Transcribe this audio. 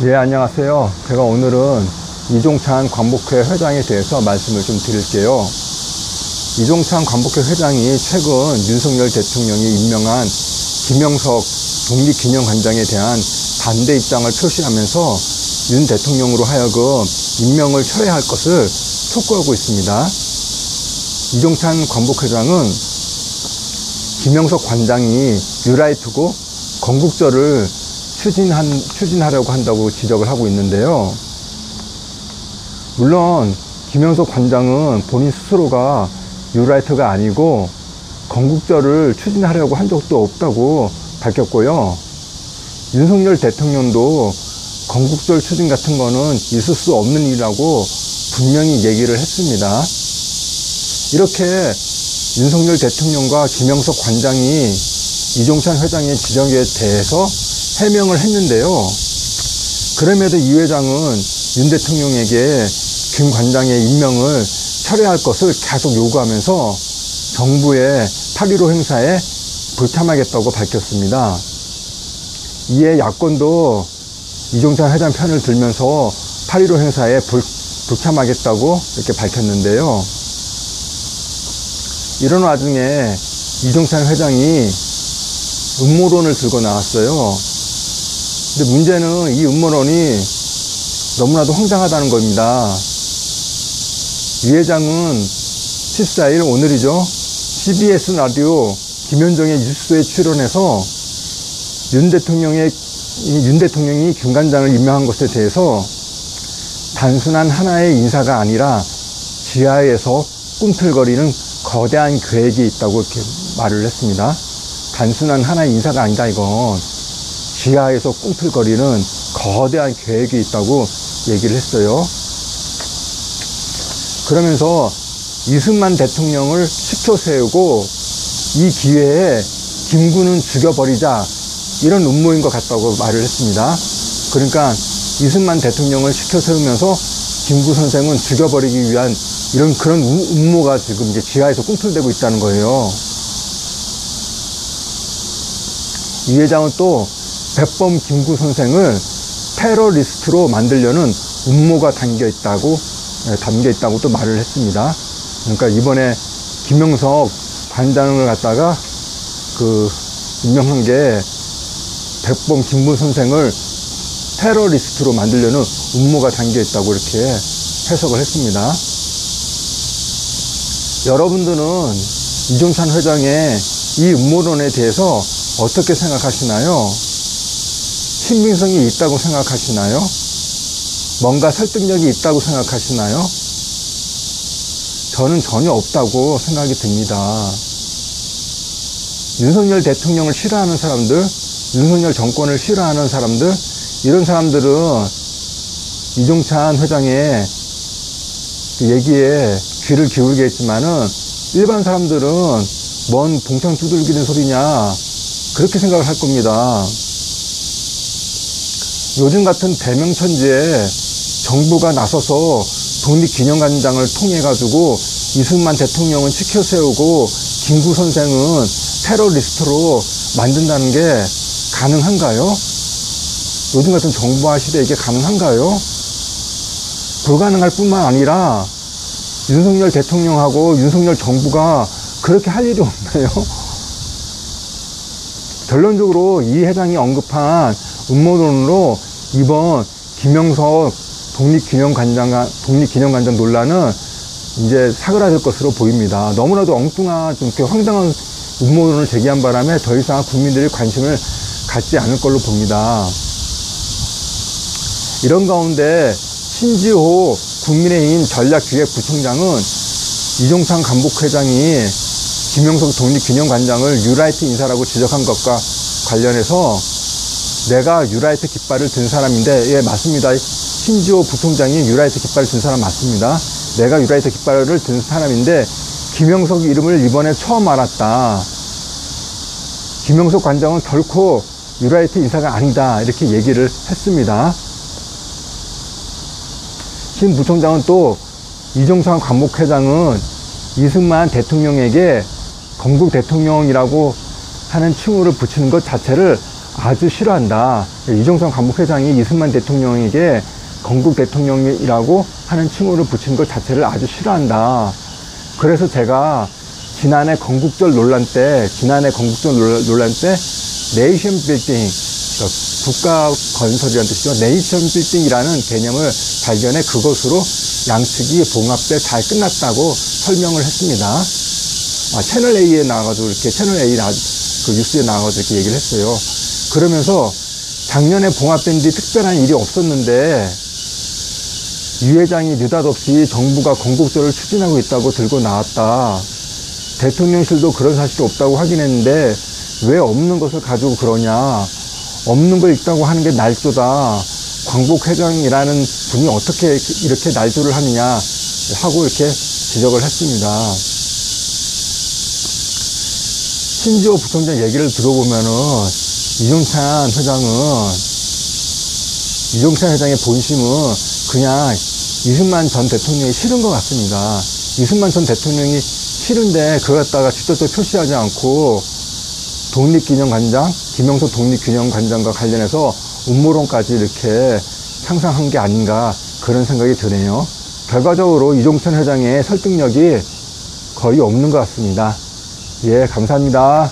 네, 안녕하세요. 제가 오늘은 이종찬 광복회 회장에 대해서 말씀을 좀 드릴게요. 이종찬 광복회 회장이 최근 윤석열 대통령이 임명한 김영석 독립기념관장에 대한 반대 입장을 표시하면서 윤 대통령으로 하여금 임명을 철회할 것을 촉구하고 있습니다. 이종찬 광복회장은 김영석 관장이 뉴라이트고 건국절을 추진하려고 한다고 지적을 하고 있는데요. 물론 김영석 관장은 본인 스스로가 뉴라이트가 아니고 건국절을 추진하려고 한 적도 없다고 밝혔고요. 윤석열 대통령도 건국절 추진 같은 거는 있을 수 없는 일이라고 분명히 얘기를 했습니다. 이렇게 윤석열 대통령과 김영석 관장이 이종찬 회장의 지적에 대해서 해명을 했는데요. 그럼에도 이 회장은 윤 대통령에게 김 관장의 임명을 철회할 것을 계속 요구하면서 정부의 8.15 행사에 불참하겠다고 밝혔습니다. 이에 야권도 이종찬 회장 편을 들면서 8.15 행사에 불참하겠다고 이렇게 밝혔는데요. 이런 와중에 이종찬 회장이 음모론을 들고 나왔어요. 근데 문제는 이 음모론이 너무나도 황당하다는 겁니다. 이 회장은 14일 오늘이죠. CBS 라디오 김현정의 뉴스에 출연해서 윤 대통령이 김 관장을 임명한 것에 대해서 단순한 하나의 인사가 아니라 지하에서 꿈틀거리는 거대한 계획이 있다고 이렇게 말을 했습니다. 단순한 하나의 인사가 아니다, 이건. 지하에서 꿈틀거리는 거대한 계획이 있다고 얘기를 했어요. 그러면서 이승만 대통령을 시켜 세우고 이 기회에 김구는 죽여버리자, 이런 음모인 것 같다고 말을 했습니다. 그러니까 이승만 대통령을 시켜 세우면서 김구 선생은 죽여버리기 위한 그런 음모가 지금 이제 지하에서 꿈틀대고 있다는 거예요. 이 회장은 또 백범 김구 선생을 테러리스트로 만들려는 음모가 담겨 있다고 또 말을 했습니다. 그러니까 이번에 김영석 관장을 갖다가 임명한 게 백범 김구 선생을 테러리스트로 만들려는 음모가 담겨 있다고 이렇게 해석을 했습니다. 여러분들은 이종찬 회장의 이 음모론에 대해서 어떻게 생각하시나요? 신빙성이 있다고 생각하시나요? 뭔가 설득력이 있다고 생각하시나요? 저는 전혀 없다고 생각이 듭니다. 윤석열 대통령을 싫어하는 사람들, 윤석열 정권을 싫어하는 사람들, 이런 사람들은 이종찬 회장의 얘기에 귀를 기울이겠지만은 일반 사람들은 뭔 봉창 두들기는 소리냐, 그렇게 생각을 할 겁니다. 요즘 같은 대명천지에 정부가 나서서 독립기념관장을 통해 가지고 이승만 대통령은 시켜 세우고 김구 선생은 테러리스트로 만든다는 게 가능한가요? 요즘 같은 정부화 시대에 이게 가능한가요? 불가능할 뿐만 아니라 윤석열 대통령하고 윤석열 정부가 그렇게 할 일이 없나요? 결론적으로 이 회장이 언급한 음모론으로 이번 김영석 독립기념관장 논란은 이제 사그라들 것으로 보입니다. 너무나도 엉뚱한 좀 이렇게 황당한 음모론을 제기한 바람에 더 이상 국민들이 관심을 갖지 않을 걸로 봅니다. 이런 가운데 신지호 국민의힘 전략기획부총장은 이종찬 광복회장이 김영석 독립기념관장을 뉴라이트 인사라고 지적한 것과 관련해서 내가 뉴라이트 깃발을 든 사람인데, 예, 맞습니다. 신지호 부총장이 뉴라이트 깃발을 든 사람 맞습니다. 내가 뉴라이트 깃발을 든 사람인데 김영석 이름을 이번에 처음 알았다. 김영석 관장은 결코 뉴라이트 인사가 아니다, 이렇게 얘기를 했습니다. 신 부총장은 또 이종찬 광복회장은 이승만 대통령에게 건국 대통령이라고 하는 칭호를 붙이는 것 자체를 아주 싫어한다. 이종성 간부회장이 이승만 대통령에게 건국 대통령이라고 하는 칭호를 붙인 것 자체를 아주 싫어한다. 그래서 제가 지난해 건국절 논란 때 네이션 빌딩, 국가 건설이라는 뜻이죠. 네이션 빌딩이라는 개념을 발견해 그것으로 양측이 봉합돼 잘 끝났다고 설명을 했습니다. 채널A에 나와가지고 그 뉴스에 나와가지고 이렇게 얘기를 했어요. 그러면서 작년에 봉합된 뒤 특별한 일이 없었는데 유 회장이 느닷없이 정부가 건국절을 추진하고 있다고 들고 나왔다. 대통령실도 그런 사실이 없다고 확인했는데 왜 없는 것을 가지고 그러냐. 없는 걸 있다고 하는 게 날조다. 광복회장이라는 분이 어떻게 이렇게 날조를 하느냐 하고 이렇게 지적을 했습니다. 신지호 부총장 얘기를 들어보면은 이종찬 회장의 본심은 그냥 이승만 전 대통령이 싫은 것 같습니다. 이승만 전 대통령이 싫은데 그걸 갖다가 직접적으로 표시하지 않고 독립기념관장, 김영석 독립기념관장과 관련해서 음모론까지 이렇게 상상한 게 아닌가 그런 생각이 드네요. 결과적으로 이종찬 회장의 설득력이 거의 없는 것 같습니다. 예, 감사합니다.